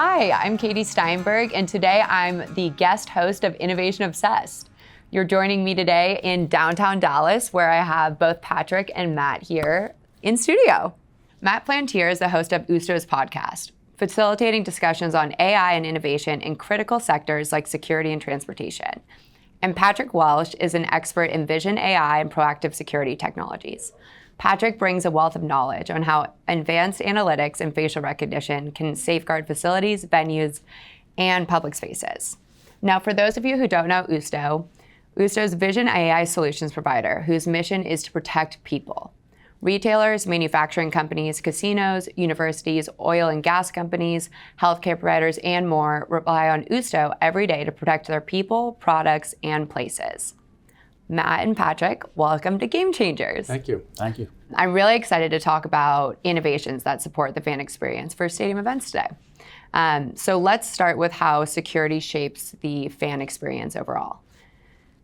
Hi, I'm Katie Steinberg, and today I'm the guest host of Innovation Obsessed. You're joining me today in downtown Dallas, where I have both Patrick and Matt here in studio. Matt Plantier is the host of Oosto's podcast, facilitating discussions on AI and innovation in critical sectors like security and transportation. And Patrick Welsh is an expert in vision AI and proactive security technologies. Patrick brings a wealth of knowledge on how advanced analytics and facial recognition can safeguard facilities, venues, and public spaces. Now, for those of you who don't know Oosto, Oosto's vision AI solutions provider, whose mission is to protect people. Retailers, manufacturing companies, casinos, universities, oil and gas companies, healthcare providers, and more rely on Oosto every day to protect their people, products, and places. Matt and Patrick, welcome to Game Changers. Thank you. Thank you. I'm really excited to talk about innovations that support the fan experience for stadium events today. So let's start with how security shapes the fan experience overall.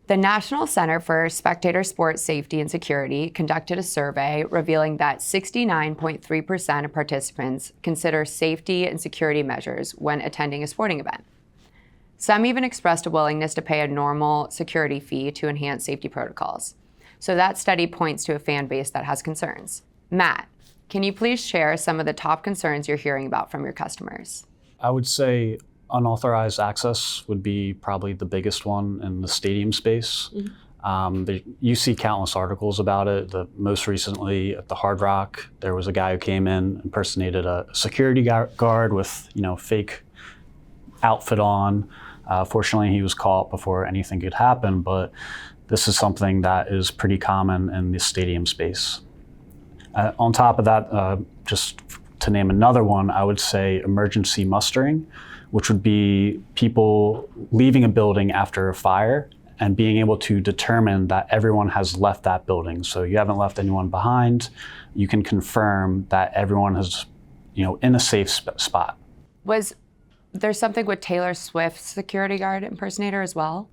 The National Center for Spectator Sports Safety and Security conducted a survey revealing that 69.3% of participants consider safety and security measures when attending a sporting event. Some even expressed a willingness to pay a normal security fee to enhance safety protocols. So that study points to a fan base that has concerns. Matt, can you please share some of the top concerns you're hearing about from your customers? I would say unauthorized access would be probably the biggest one in the stadium space. You see countless articles about it. Most recently at the Hard Rock, there was a guy who came in, impersonated a security guard with fake outfit on. Fortunately, he was caught before anything could happen, but this is something that is pretty common in the stadium space. On top of that, just to name another one, I would say emergency mustering, which would be people leaving a building after a fire and being able to determine that everyone has left that building. So you haven't left anyone behind. You can confirm that everyone is, in a safe spot. Was there something with Taylor Swift's security guard impersonator as well?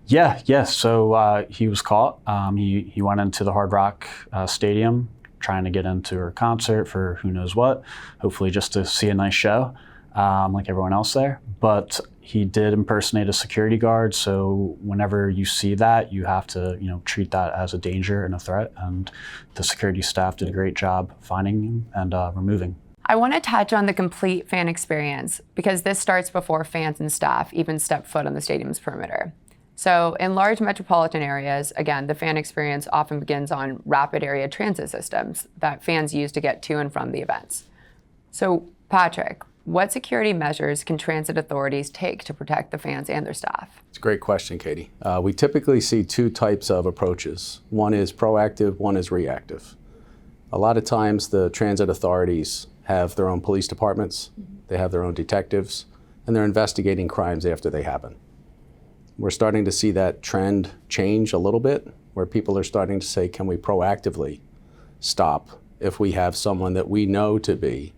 Yes. So he was caught. He went into the Hard Rock Stadium trying to get into her concert for who knows what, hopefully just to see a nice show, like everyone else there. But he did impersonate a security guard. So whenever you see that, you have to treat that as a danger and a threat. And the security staff did a great job finding him and removing. I want to touch on the complete fan experience because this starts before fans and staff even step foot on the stadium's perimeter. So in large metropolitan areas, again, the fan experience often begins on rapid area transit systems that fans use to get to and from the events. So Patrick, what security measures can transit authorities take to protect the fans and their staff? It's a great question, Katie. We typically see two types of approaches. One is proactive, one is reactive. A lot of times the transit authorities have their own police departments, they have their own detectives, and they're investigating crimes after they happen. We're starting to see that trend change a little bit, where people are starting to say, can we proactively stop if we have someone that we know to be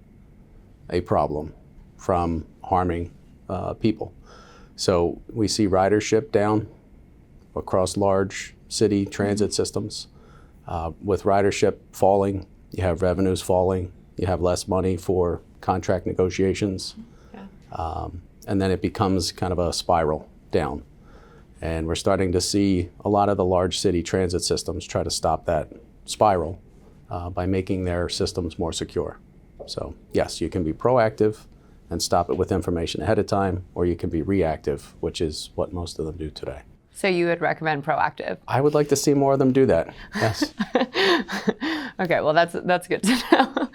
a problem from harming people? So we see ridership down across large city transit systems. With ridership falling, you have revenues falling, you have less money for contract negotiations, and then it becomes kind of a spiral down. And we're starting to see a lot of the large city transit systems try to stop that spiral by making their systems more secure. So yes, you can be proactive and stop it with information ahead of time, or you can be reactive, which is what most of them do today. So you would recommend proactive? I would like to see more of them do that, yes. Okay, well that's good to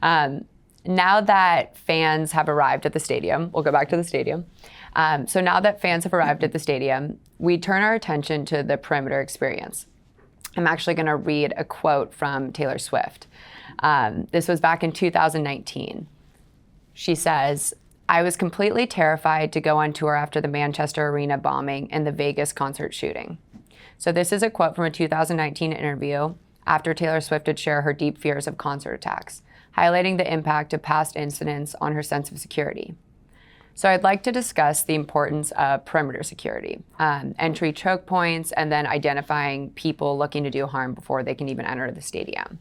know. Now that fans have arrived at the stadium, we'll go back to the stadium. So now that fans have arrived at the stadium, we turn our attention to the perimeter experience. I'm actually going to read a quote from Taylor Swift. This was back in 2019. She says, "I was completely terrified to go on tour after the Manchester Arena bombing and the Vegas concert shooting." So this is a quote from a 2019 interview after Taylor Swift had shared her deep fears of concert attacks, highlighting the impact of past incidents on her sense of security. So I'd like to discuss the importance of perimeter security, entry choke points, and then identifying people looking to do harm before they can even enter the stadium.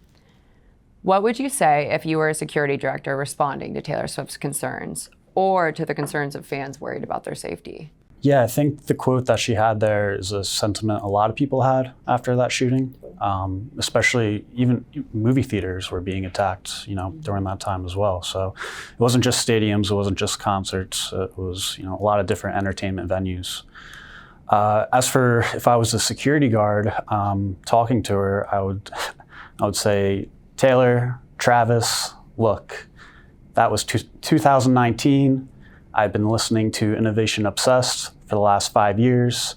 What would you say if you were a security director responding to Taylor Swift's concerns? or to the concerns of fans worried about their safety? Yeah, I think the quote that she had there is a sentiment a lot of people had after that shooting, especially even movie theaters were being attacked, during that time as well. So it wasn't just stadiums, it wasn't just concerts, it was, a lot of different entertainment venues. As for if I was a security guard, talking to her, I would say, Taylor, Travis, look, that was 2019. I've been listening to Innovation Obsessed for the last 5 years.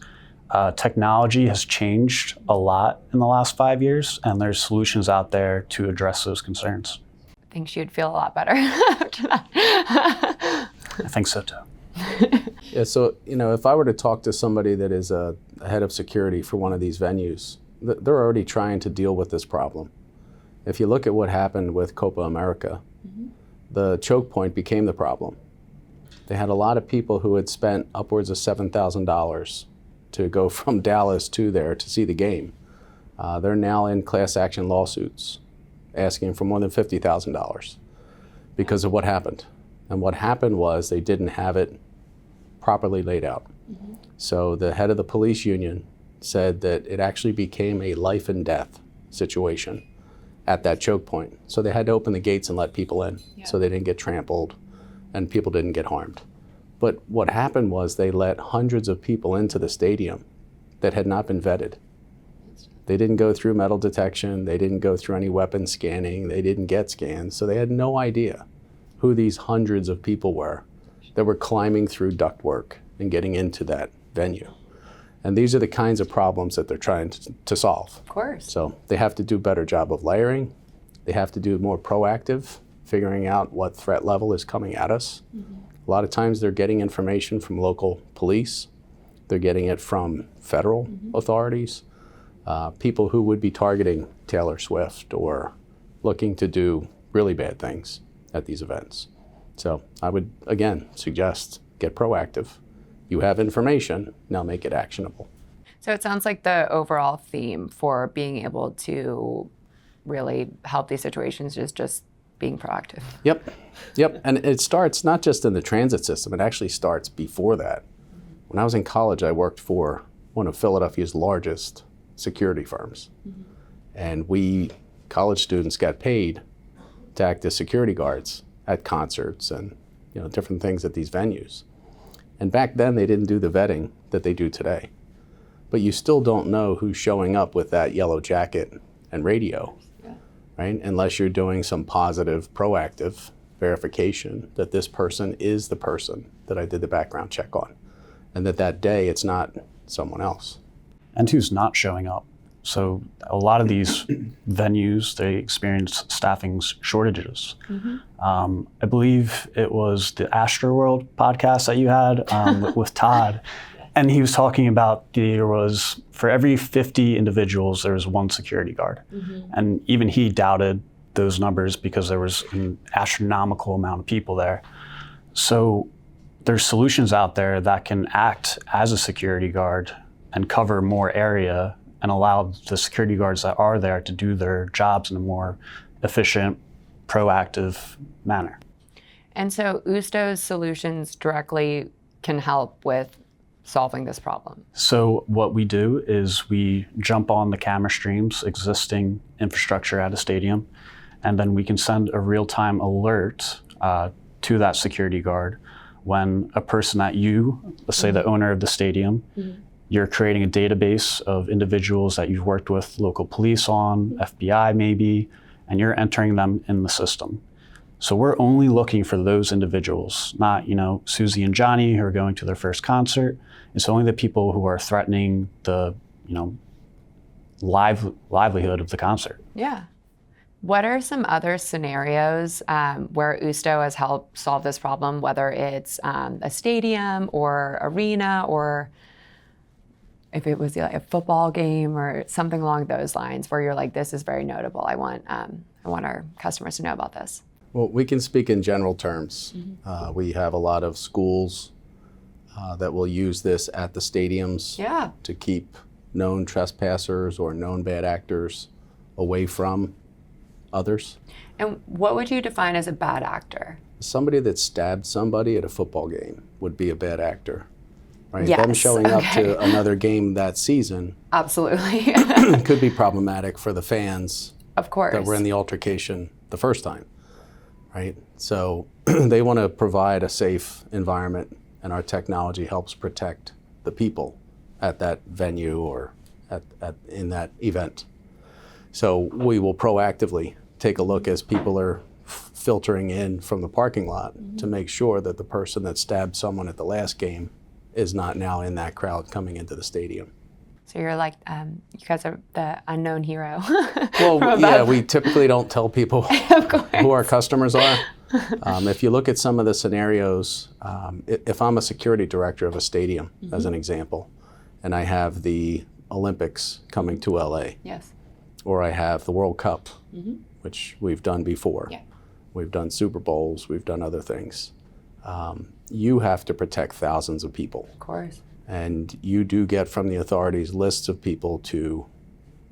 Technology has changed a lot in the last 5 years, and there's solutions out there to address those concerns. I think she would feel a lot better after that. I think so too. Yeah, so, if I were to talk to somebody that is a head of security for one of these venues, they're already trying to deal with this problem. If you look at what happened with Copa America, the choke point became the problem. They had a lot of people who had spent upwards of $7,000 to go from Dallas to there to see the game. They're now in class action lawsuits asking for more than $50,000 because of what happened. And what happened was they didn't have it properly laid out. So the head of the police union said that it actually became a life and death situation at that choke point. So they had to open the gates and let people in so they didn't get trampled and people didn't get harmed. But what happened was they let hundreds of people into the stadium that had not been vetted. They didn't go through metal detection, they didn't go through any weapon scanning, they didn't get scans, so they had no idea who these hundreds of people were that were climbing through ductwork and getting into that venue. And these are the kinds of problems that they're trying to solve. Of course. So they have to do a better job of layering, they have to do more proactive, figuring out what threat level is coming at us. A lot of times they're getting information from local police, they're getting it from federal authorities, people who would be targeting Taylor Swift or looking to do really bad things at these events. So I would, again, suggest get proactive. You have information, now make it actionable. So it sounds like the overall theme for being able to really help these situations is just being proactive. Yep. And it starts not just in the transit system, it actually starts before that. When I was in college, I worked for one of Philadelphia's largest security firms. And we, college students, got paid to act as security guards at concerts and different things at these venues. And back then, they didn't do the vetting that they do today. But you still don't know who's showing up with that yellow jacket and radio. Right? Unless you're doing some positive, proactive verification that this person is the person that I did the background check on, and that day it's not someone else. And who's not showing up. So a lot of these venues, they experience staffing shortages. I believe it was the Astroworld podcast that you had with Todd. And he was talking about there was, for every 50 individuals, there was one security guard. And even he doubted those numbers because there was an astronomical amount of people there. So there's solutions out there that can act as a security guard and cover more area and allow the security guards that are there to do their jobs in a more efficient, proactive manner. And so Oosto's solutions directly can help with solving this problem? So what we do is we jump on the camera streams, existing infrastructure at a stadium, and then we can send a real-time alert to that security guard when a person that let's say the owner of the stadium, you're creating a database of individuals that you've worked with local police on, FBI maybe, and you're entering them in the system. So we're only looking for those individuals, not, Susie and Johnny who are going to their first concert. It's only the people who are threatening the, livelihood of the concert. Yeah. What are some other scenarios where Oosto has helped solve this problem, whether it's a stadium or arena, or if it was a football game or something along those lines, where you're like, this is very notable. I want our customers to know about this. Well, we can speak in general terms. We have a lot of schools that will use this at the stadiums to keep known trespassers or known bad actors away from others. And what would you define as a bad actor? Somebody that stabbed somebody at a football game would be a bad actor, right? Yes, Them showing up to another game that season Absolutely. could be problematic for the fans Of course. that were in the altercation the first time, right? So they want to provide a safe environment, and our technology helps protect the people at that venue or in that event. So we will proactively take a look as people are filtering in from the parking lot to make sure that the person that stabbed someone at the last game is not now in that crowd coming into the stadium. So you're like, you guys are the unknown hero. Well, yeah, we typically don't tell people who our customers are. If you look at some of the scenarios, if I'm a security director of a stadium, as an example, and I have the Olympics coming to LA, Yes. or I have the World Cup, which we've done before. Yeah. We've done Super Bowls, we've done other things. You have to protect thousands of people. Of course. And you do get from the authorities lists of people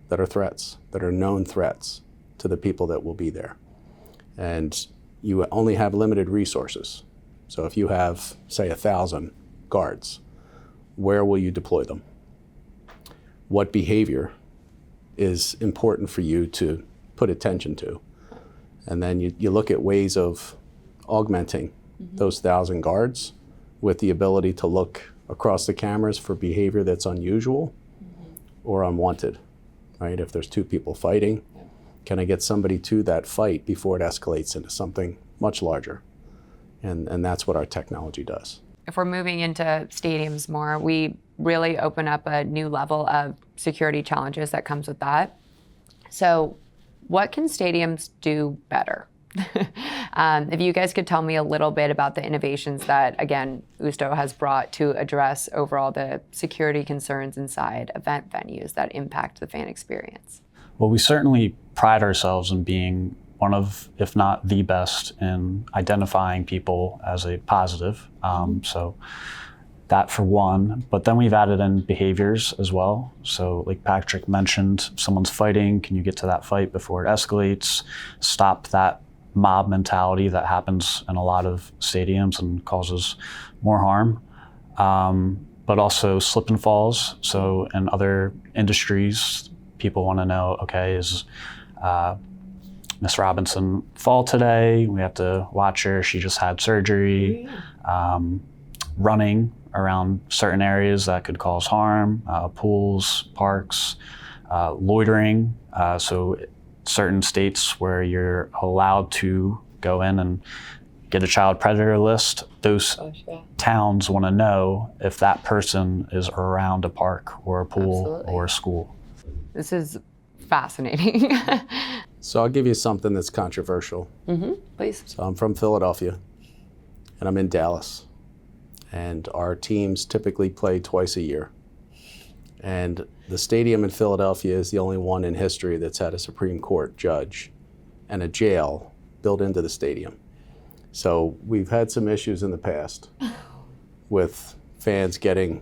that are threats, that are known threats to the people that will be there. And you only have limited resources. So if you have, say, 1,000 guards, where will you deploy them? What behavior is important for you to put attention to? And then you look at ways of augmenting those 1,000 guards with the ability to look across the cameras for behavior that's unusual or unwanted, right? If there's two people fighting, can I get somebody to that fight before it escalates into something much larger? And that's what our technology does. If we're moving into stadiums more, we really open up a new level of security challenges that comes with that. So what can stadiums do better? If you guys could tell me a little bit about the innovations that, again, Oosto has brought to address overall the security concerns inside event venues that impact the fan experience. Well, we certainly pride ourselves in being one of, if not the best, in identifying people as a positive. So that for one, but then we've added in behaviors as well. So like Patrick mentioned, someone's fighting, can you get to that fight before it escalates? Stop that mob mentality that happens in a lot of stadiums and causes more harm. But also slip and falls. So in other industries, people want to know, okay, is Miss Robinson fall today? We have to watch her. She just had surgery. Running around certain areas that could cause harm, pools, parks, loitering. So certain states where you're allowed to go in and get a child predator list, those towns want to know if that person is around a park or a pool or a school. This is fascinating. So I'll give you something that's controversial. Please. So I'm from Philadelphia, and I'm in Dallas. And our teams typically play twice a year. And the stadium in Philadelphia is the only one in history that's had a Supreme Court judge and a jail built into the stadium. So we've had some issues in the past with fans getting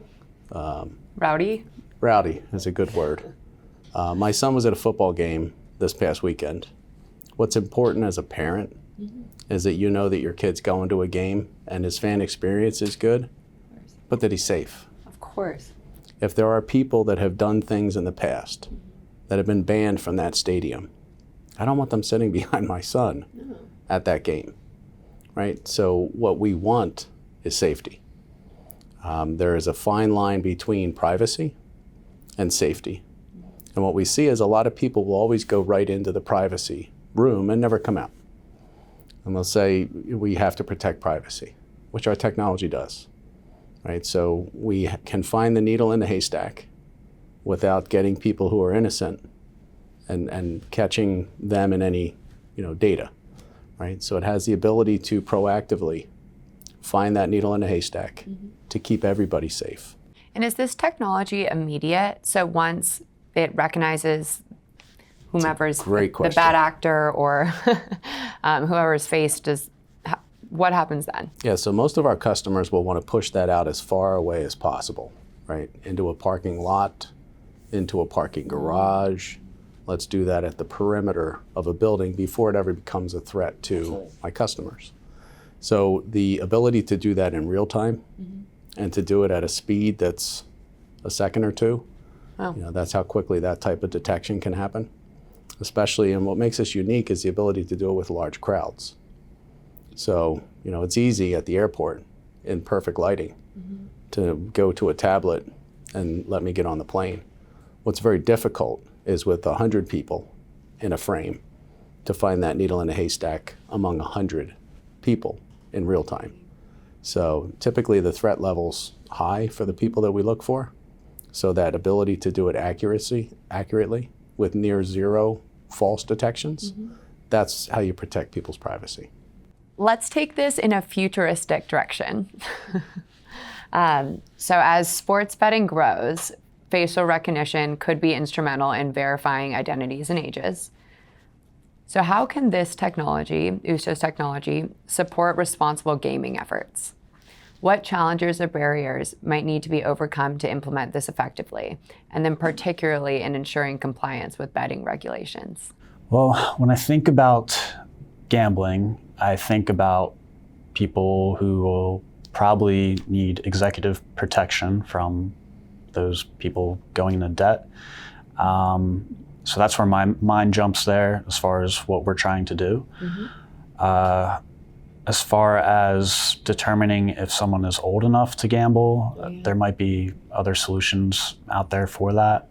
Rowdy? Rowdy is a good word. My son was at a football game this past weekend. What's important as a parent is that you know that your kid's going to a game and his fan experience is good, but that he's safe. Of course. If there are people that have done things in the past that have been banned from that stadium, I don't want them sitting behind my son at that game, right? So what we want is safety. There is a fine line between privacy and safety. And what we see is a lot of people will always go right into the privacy room and never come out. And they'll say, we have to protect privacy, which our technology does, right? So we can find the needle in the haystack without getting people who are innocent and catching them in any, data, right? So it has the ability to proactively find that needle in the haystack to keep everybody safe. And is this technology immediate? So once it recognizes whomever's the bad actor or whoever's faced, what happens then? Yeah, so most of our customers will want to push that out as far away as possible, right? Into a parking lot, into a parking garage. Let's do that at the perimeter of a building before it ever becomes a threat to my customers. So the ability to do that in real time and to do it at a speed that's a second or two, that's how quickly that type of detection can happen. Especially, and what makes us unique is the ability to do it with large crowds. So, it's easy at the airport in perfect lighting to go to a tablet and let me get on the plane. What's very difficult is with 100 people in a frame to find that needle in a haystack among 100 people in real time. So typically the threat level's high for the people that we look for. So that ability to do it accurately with near zero false detections, that's how you protect people's privacy. Let's take this in a futuristic direction. So as sports betting grows, facial recognition could be instrumental in verifying identities and ages. So how can this technology, Oosto's technology, support responsible gaming efforts? What challenges or barriers might need to be overcome to implement this effectively, and then particularly in ensuring compliance with betting regulations? Well, when I think about gambling, I think about people who will probably need executive protection from those people going into debt. So that's where my mind jumps there as far as what we're trying to do. As far as determining if someone is old enough to gamble, there might be other solutions out there for that.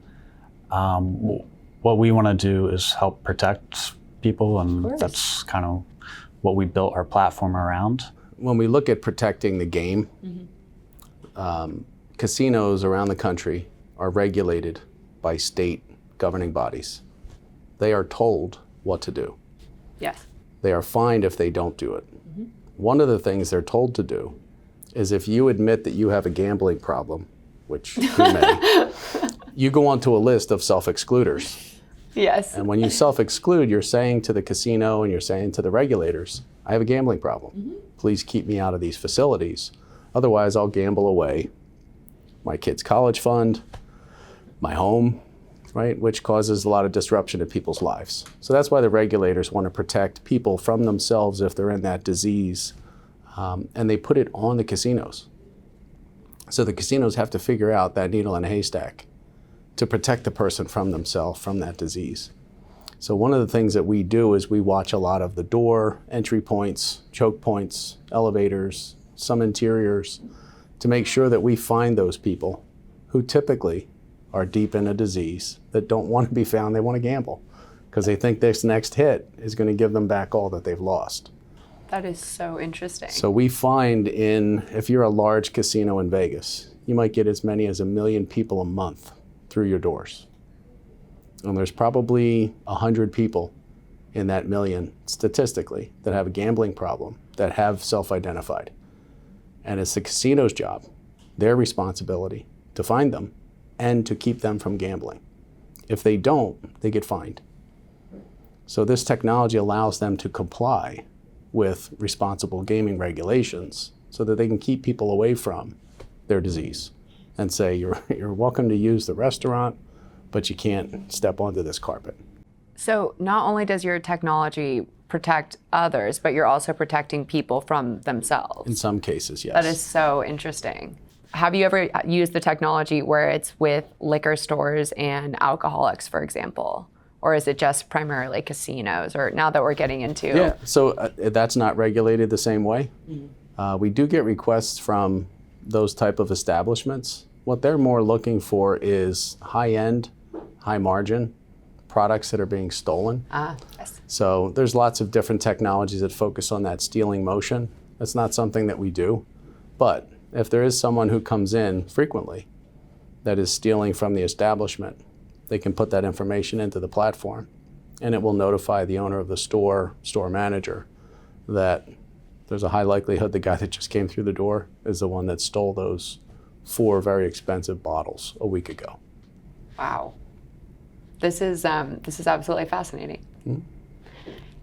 What we want to do is help protect people, and that's kind of what we built our platform around. When we look at protecting the game, casinos around the country are regulated by state governing bodies. They are told what to do. Yes. They are fined if they don't do it. One of the things they're told to do is if you admit that you have a gambling problem, which you may, you go onto a list of self-excluders. Yes. And when you self-exclude, you're saying to the casino and you're saying to the regulators, I have a gambling problem. Please keep me out of these facilities. Otherwise, I'll gamble away my kid's college fund, my home, right, which causes a lot of disruption in people's lives. So that's why the regulators want to protect people from themselves if they're in that disease, and they put it on the casinos. So the casinos have to figure out that needle in a haystack to protect the person from themselves, from that disease. So one of the things that we do is we watch a lot of the door, entry points, choke points, elevators, some interiors, to make sure that we find those people who typically are deep in a disease that don't want to be found. They want to gamble because they think this next hit is going to give them back all that they've lost. That is so interesting. So we find if you're a large casino in Vegas, you might get as many as 1 million people a month through your doors. And there's probably 100 people in that million, statistically, that have a gambling problem, that have self-identified. And it's the casino's job, their responsibility, to find them and to keep them from gambling. If they don't, they get fined. So this technology allows them to comply with responsible gaming regulations so that they can keep people away from their disease and say, you're welcome to use the restaurant, but you can't step onto this carpet. So not only does your technology protect others, but you're also protecting people from themselves. In some cases, yes. That is so interesting. Have you ever used the technology where it's with liquor stores and alcoholics, for example? Or is it just primarily casinos, or now that we're getting into? Yeah, so that's not regulated the same way. We do get requests from those type of establishments. What they're more looking for is high-end, high-margin products that are being stolen. Yes. So there's lots of different technologies that focus on that stealing motion. That's not something that we do. But if there is someone who comes in frequently that is stealing from the establishment, they can put that information into the platform, and it will notify the owner of the store manager, that there's a high likelihood the guy that just came through the door is the one that stole those 4 very expensive bottles a week ago. Wow. This is absolutely fascinating.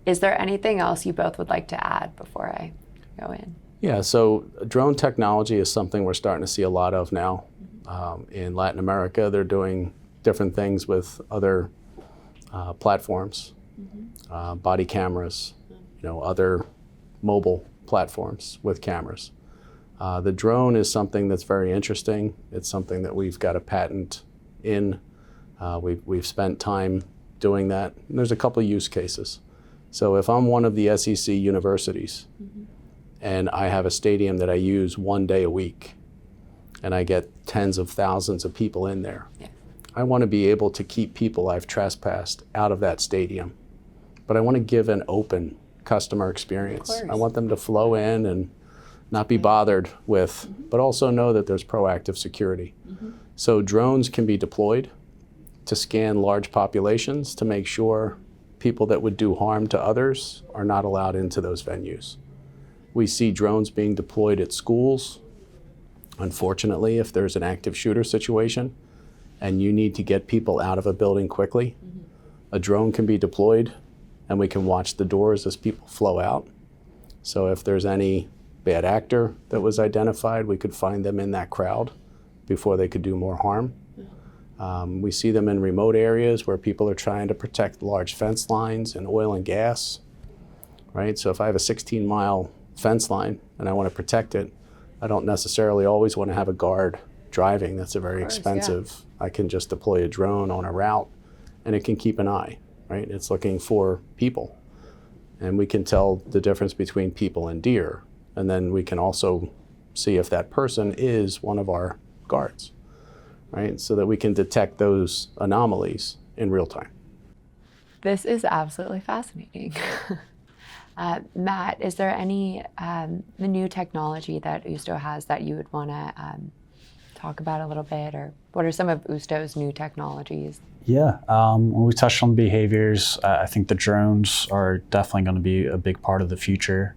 Is there anything else you both would like to add before I go in? Yeah, so drone technology is something we're starting to see a lot of now. In Latin America, they're doing different things with other platforms, body cameras, other mobile platforms with cameras. The drone is something that's very interesting. It's something that we've got a patent in. We've spent time doing that. And there's a couple of use cases. So if I'm one of the SEC universities and I have a stadium that I use 1 day a week and I get tens of thousands of people in there, I want to be able to keep people I've trespassed out of that stadium. But I want to give an open customer experience. I want them to flow in and not be bothered with, but also know that there's proactive security. So drones can be deployed to scan large populations to make sure people that would do harm to others are not allowed into those venues. We see drones being deployed at schools. Unfortunately, if there's an active shooter situation and you need to get people out of a building quickly, a drone can be deployed and we can watch the doors as people flow out. So if there's any bad actor that was identified, we could find them in that crowd before they could do more harm. We see them in remote areas where people are trying to protect large fence lines and oil and gas, right? So if I have a 16-mile fence line and I want to protect it, I don't necessarily always want to have a guard driving. That's a very expensive. I can just deploy a drone on a route and it can keep an eye, right? It's looking for people. And we can tell the difference between people and deer. And then we can also see if that person is one of our guards, right? So that we can detect those anomalies in real time. This is absolutely fascinating. Matt, is there any the new technology that Oosto has that you would want to talk about a little bit, or what are some of Oosto's new technologies? Yeah, when we touched on behaviors, I think the drones are definitely going to be a big part of the future.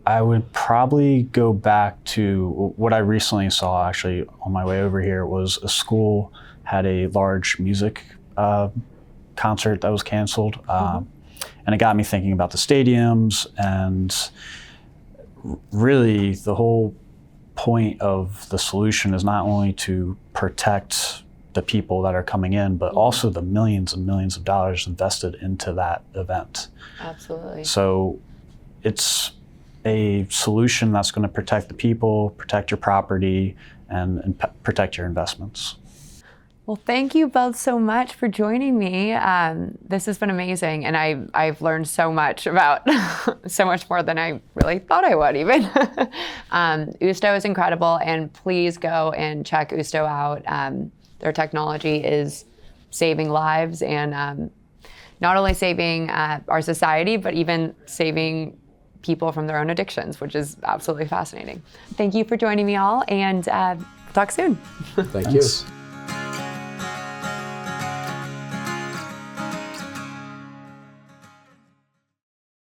I would probably go back to what I recently saw actually on my way over here. Was a school had a large music concert that was canceled. And it got me thinking about the stadiums, and really the whole point of the solution is not only to protect the people that are coming in, but also the millions and millions of dollars invested into that event. Absolutely. So it's a solution that's going to protect the people, protect your property, and protect your investments. Well, thank you both so much for joining me. This has been amazing, and I've learned so much about so much more than I really thought I would even. Oosto is incredible, and please go and check Oosto out. Their technology is saving lives, and not only saving our society, but even saving people from their own addictions, which is absolutely fascinating. Thank you for joining me all, and talk soon. Thanks.